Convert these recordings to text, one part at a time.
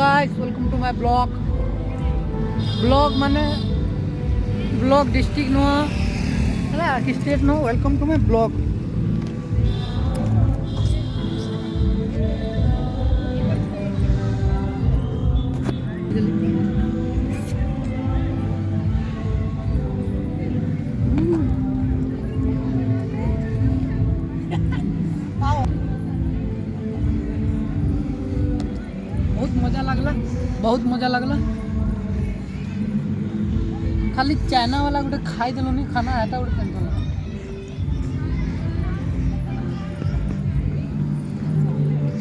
Guys, welcome to my blog. Blog माने block district नुआ है कि स्टेट नो। Welcome to my blog. बहुत मजा लगला। खाली चाइना वाला गोटे खाई देलु नहीं खाना है गोटे टेंशन लगा।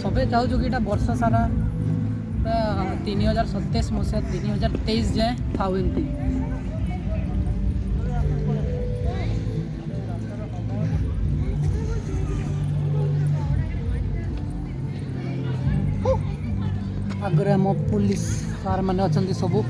सबे चाहूँ कि वर्ष सारा 3027 मसीहा 3023 जाए थाऊ एमती। आगे आम पुलिस सार मैंने अच्छा सबू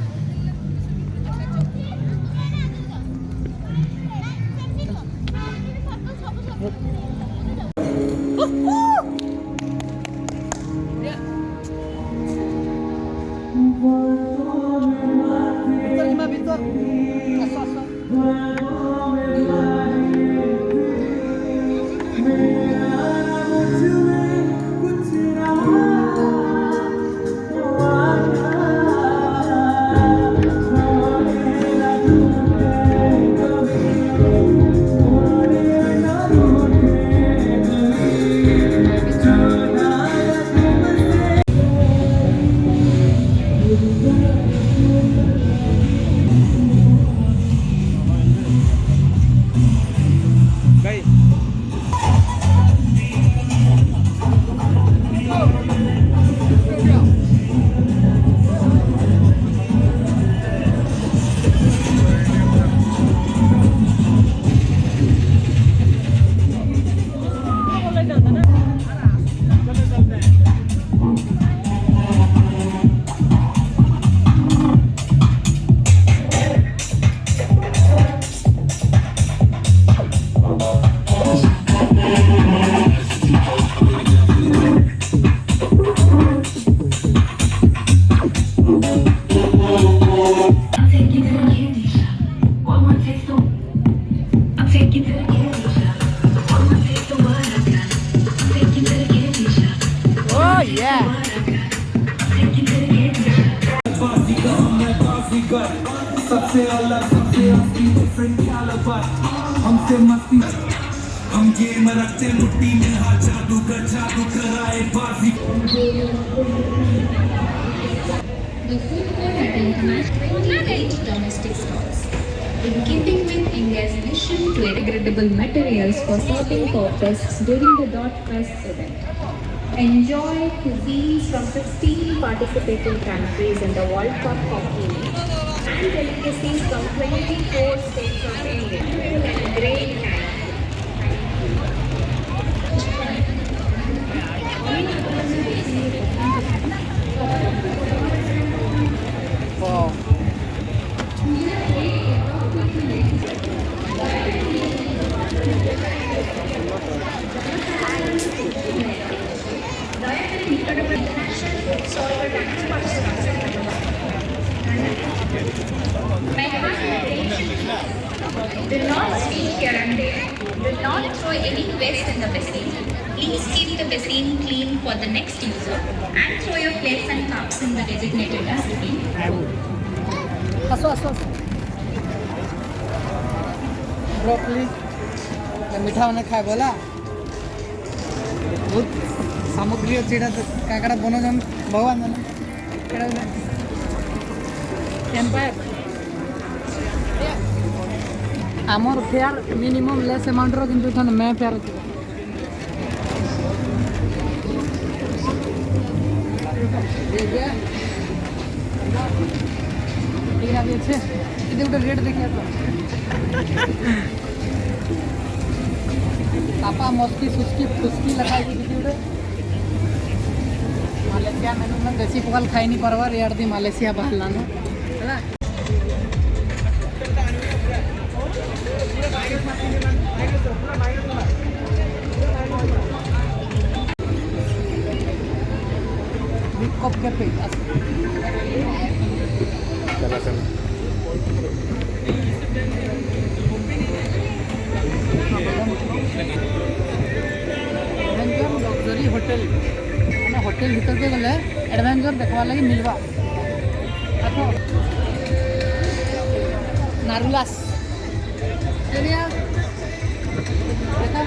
सबसे अलग सबसे असली डिफरेंट कैलिबर हमसे मस्ती हम गेम रखते मुट्ठी में हाथ जादू कराए बाजी। The footwear patent matched 28 domestic stores. In keeping with India's mission to degradable materials for serving purposes during the Dot Fest event. Enjoy cuisines from 16 participating countries in the World Cup Hockey League and delicacies from 24 states of India. Great time. Wow. Do not speak here and there. Do not throw any waste in the basin. Please keep the basin clean for the next user and throw your plates and cups in the designated dustbin. Broccoli मीठा मैंने खाए बोला बहुत सामग्री अच्छी क्या बन भगवान आमर फेयर मिनिमम लेस अमाउंट कि मैं फेयर अच्छे गोटे रेट देखिए पापा मस्ती सुस्की फुस्की लगाई गोटे मालेशिया मेनू में देसी पकाल खाई नहीं पार्बार यार दी मालेशिया बाहर है। कप कैफे चला चला एडवेंचर लग्जरी होटेल मैंने होटेल भीतर के गले एडवेंचर देखवा लगी मिलवा आसो नारुलास देखा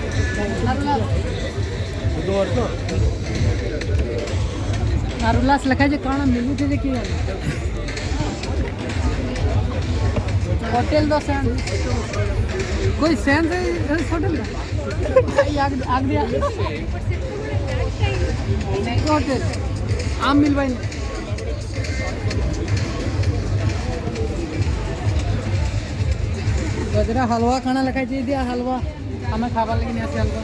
नारुलास नारुलास लिखा है कौन मिलू थे देखिए होटेल दो सेंस कोई सेंस है इस होटल का आग दिया होटल आम मिल भाई गजरा हलवा खाना लिखाई चाहिए दिया हलवा हमें खावा लेकिन ऐसे हलवा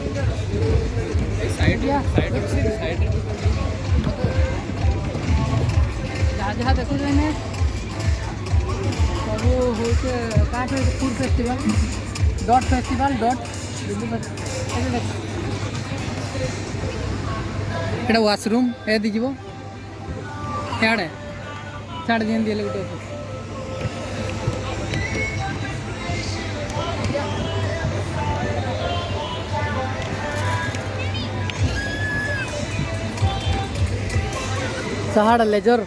जहाँ जहाँ देखो जाए सब हूँ क्या food festival dot festival dot एटा वाशरूम है दीजिए याडे छाड़ दिए दिए गोटे सहाड़ लेजर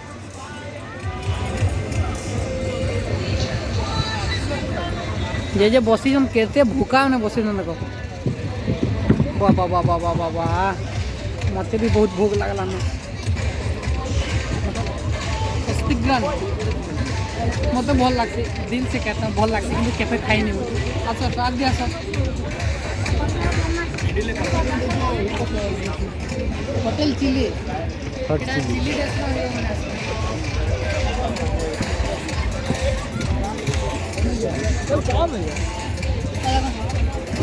जे बसी केते भूका मैंने बसी देखो बाबा बाबा बाबा बाबा मत भी बहुत भूख लगला मत भल लगे दिल से कहता भल लगे कि केफे खाई नहीं अच्छा आग दिया सर होटेल चिली चिली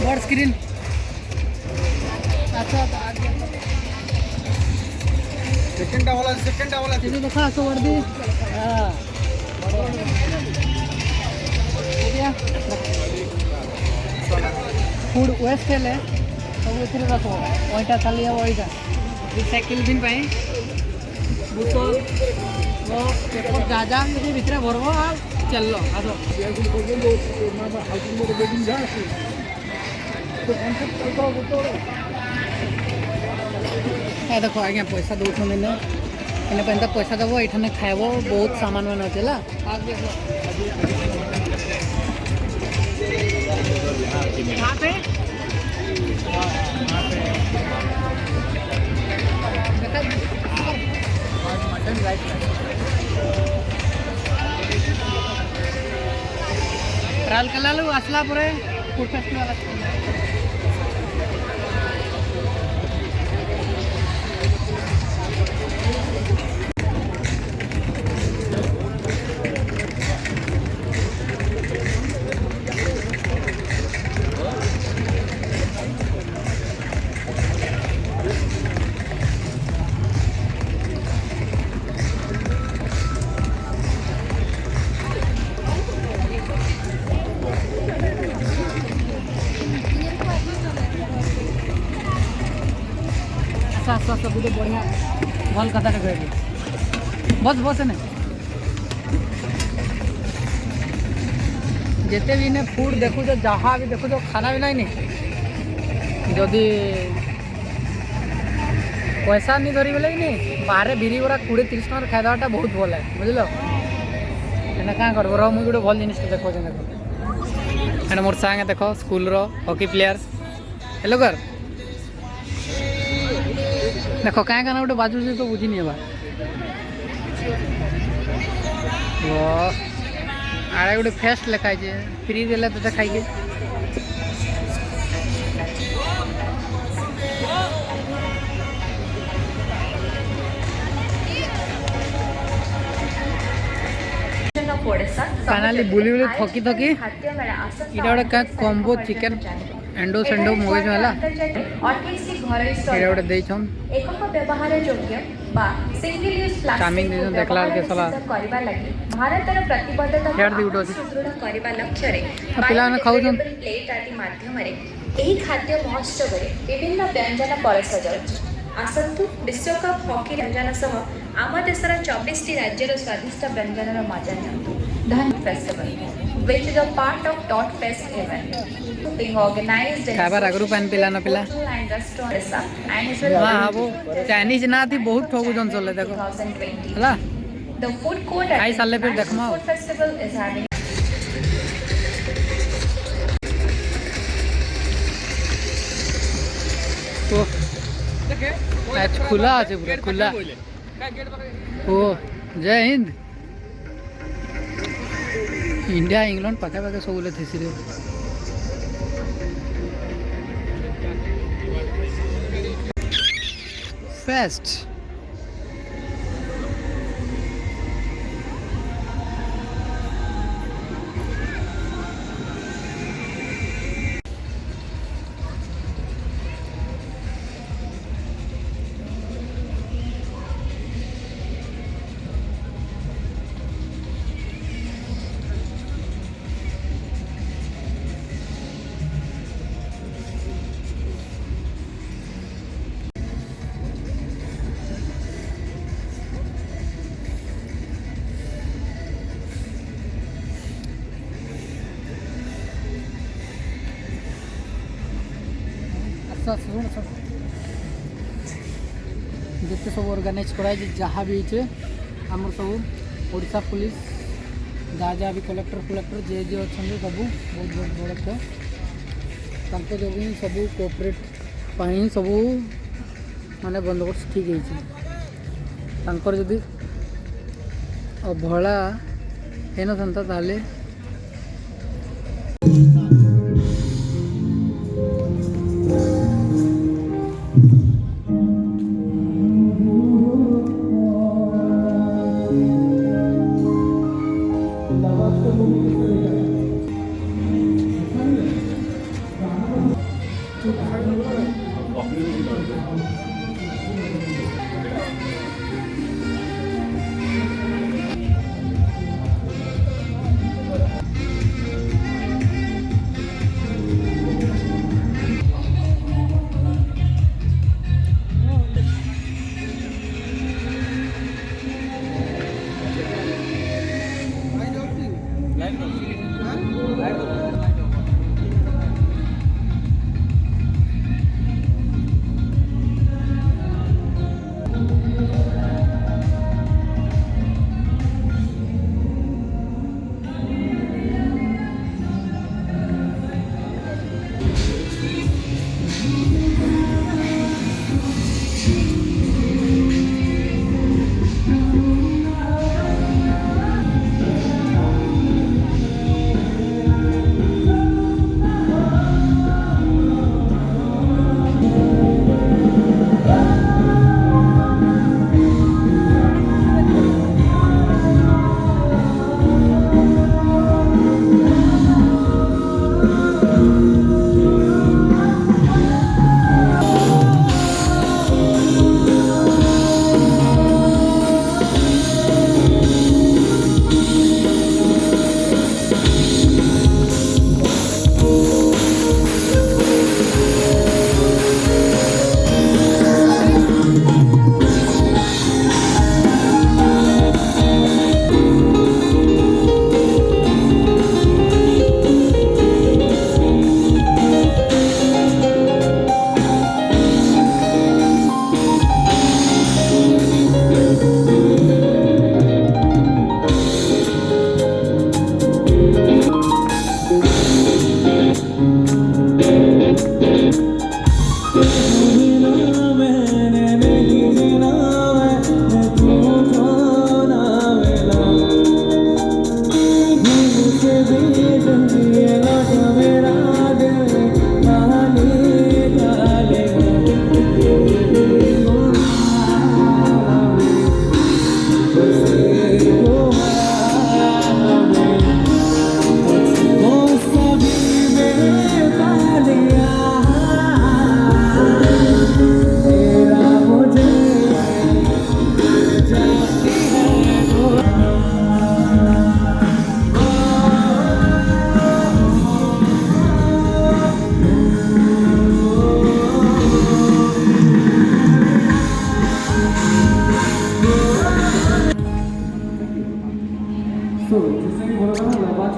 बड़ स्क्रीन अच्छा सेकंड वाला चिली देखा सो वर्दी फूड वेस्ट है सब उतरे रखो वहीटा खाली है वहीटा रिसाइकिल दिन पाई बोतल पेपर जहाँ जहाँ भितर भरब और चल आसो देखो आज्ञा पैसा दौन इन्हें इन्हें पैसा देव ये खाइब बहुत सामान मान अच्छे ट्रायल कलालु आसला परे फूड फेस्टिवल सब तो बढ़िया भल कथा कह बस बस ने जिते भी ने फूड देखु जहाँ भी देखु खाना भी नहीं जदि पैसा नहीं धरी बोले नहीं बाहर बिरी बरा 20-30 टकर खाईदेवाटा बहुत भल है बुझल एना क्या कर रहा मुझे गोटे भल जिन देखो देखो मोर सांगे देख स्कूल हॉकी प्लेयर हेलो कर देख क्या क्या गोटे बाजू तो बुझी नहीं आड़े गोटे फेस्ट लिखाई फ्री दे तो खाई फाइनाली बुली बुली थकी थकी इटा गोटे क्या कॉम्बो चिकन एंडो सेंडो मगज वाला गोटे देछन चामिंग देछन देखला के सला भारतर प्रतिबद्धता हेड दी उठो सुदृढ़ करबा लक्ष्य रे पिला ने खाउछन प्लेट आदि माध्यम रे एही खाद्य महोत्सव रे विभिन्न व्यंजन परस जाउछ ଆସନ୍ତୁ ବିଶ୍ୱକପ୍ ହକି ବ୍ୟଞ୍ଜନ ସହ ଆମ ଦେଶର 24ଟି ରାଜ୍ୟର ସ୍ୱାଦିଷ୍ଟ ବ୍ୟଞ୍ଜନର ମଜା ନିଅନ୍ତୁ। ଧନ୍ festival which is a part of Dot Fest event being organized in खाबार आगरू पानी पिला न पिला hotel and restaurant and is will हाँ हाँ वो चाइनीज ना थी बहुत ठोकू जन चले देखो 2020. हला The food court at खाई साले फिर the देखमा Food Festival is having तो आज खुला আছে পুরো खुला ओ जय हिंद इंडिया इंग्लैंड पाखे पाखे सबले थेसी रे फेस्ट जिते सब ऑर्गेनाइज कराई जहाँ भी होचे आमर सब ओडिशा पुलिस जहाँ जहाँ भी कलेक्टर जे जे अच्छा सब बहुत बहुत बड़ा तांको जो भी सब कोऑपरेट पाई सब माने बंदोबस्त ठीक है जदि अवहेला है न ताले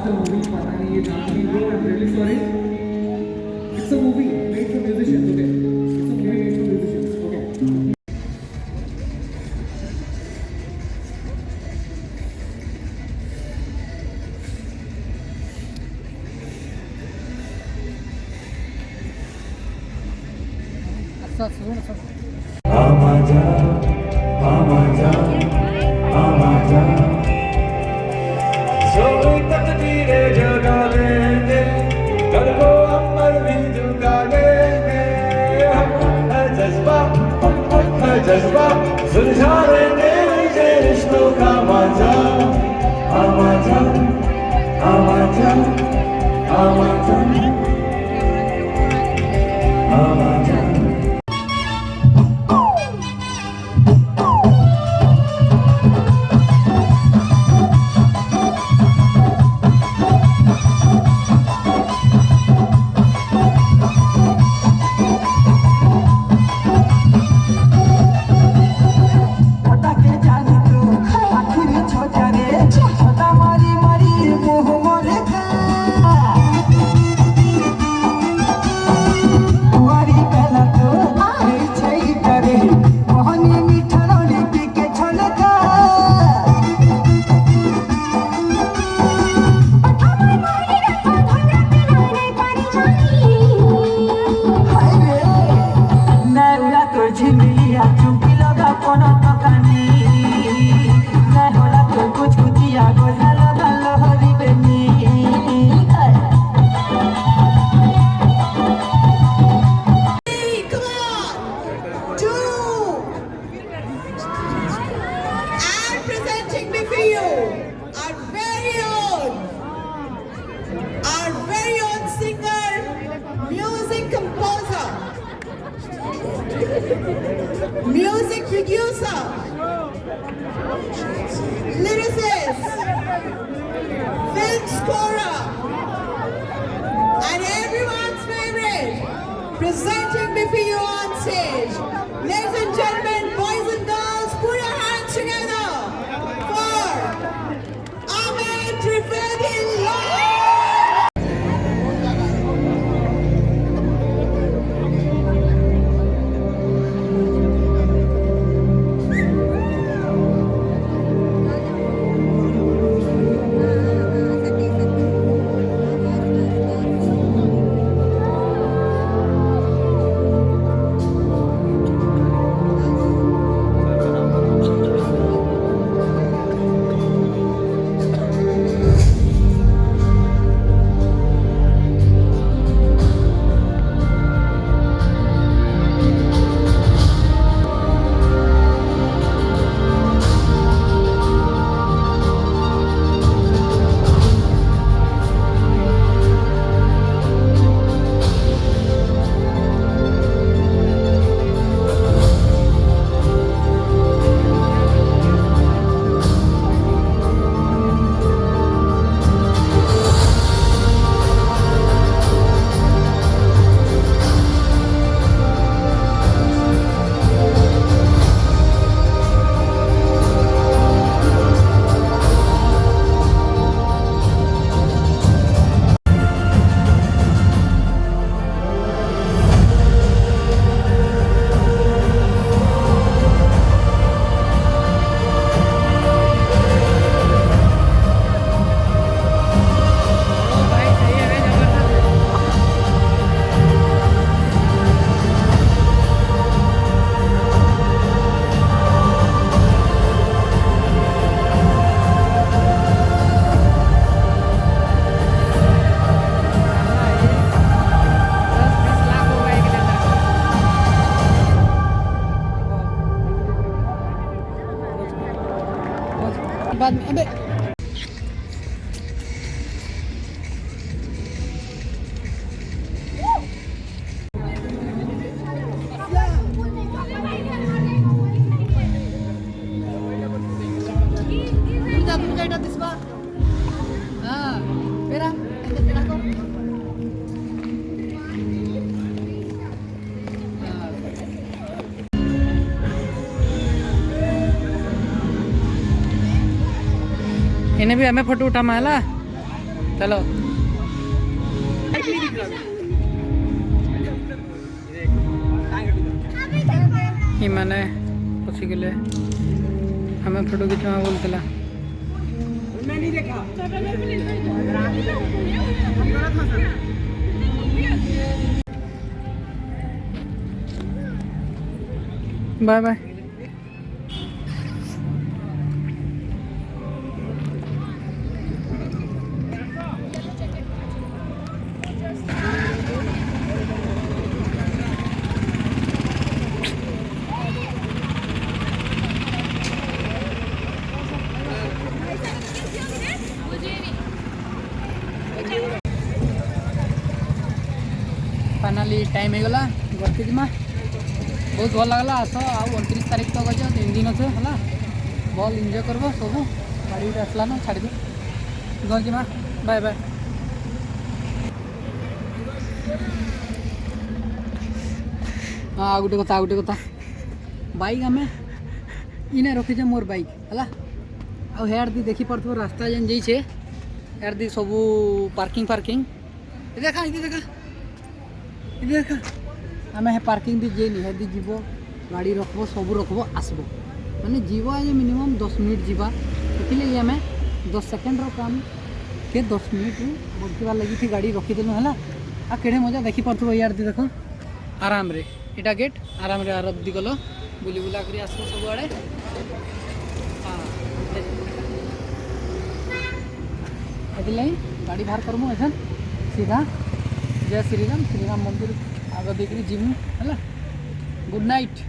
the movie पता नहीं ये जानती हो, I'm really sorry. It's a movie made for musicians, okay? It's a movie made for musicians, okay? अच्छा सुन सुन सोई तकदीरें जगा देंगे, कल को अमर भी झुका देंगे। हम है जज्बा सुलझा देंगे मुझे रिश्तों का मांझा। आमाजा आमाजा आमाजा आमाजा। Music producer, lyricist, film scorer, and everyone's favorite, presenting before you on stage. Ladies and gentlemen, boys and girls, put your hands together for Ahmed Trivedi Lord. बाद में अबे इन्हें भी हमें फोटो उठा माला चलो ये मैंने पसी गले हमें फोटो खिंचवा बोलता बाय बाय फाइनाली टाइम हो गला गति जिमा बहुत भल लगला आस आ 29 तारीख तक अच्छे 3 दिन अच्छे है भल एंजॉय करब सब गाड़ी गुटे आसला ना छाड़ी घर जिमा बाय बाय हाँ गोटे कथा बाइक आम इने रखीचे मोर बाइक है आ हेयर दी देखी पार्थ रास्ता जेन जाइए हेयर दी सब पार्किंग देखा देखा आम हे पार्किंग दी जेनी हेदी जीव गाड़ी रखब सब रखब आसब माने जीव आज मिनिमम 10 मिनिट जीवा से आम 10 सेकेंड काम के 10 मिनिट बढ़ार लगी गाड़ी रखीदेलु है आ केड़े मजा देखी पार्थ यार दी देख आराम रे इटा गेट आराम रे आरब दी गल बुली बुला कर आस सब आड़े गाड़ी बाहर करमु एखन सीधा जय श्रीराम मंदिर आगे देख जिमु है गुड नाइट।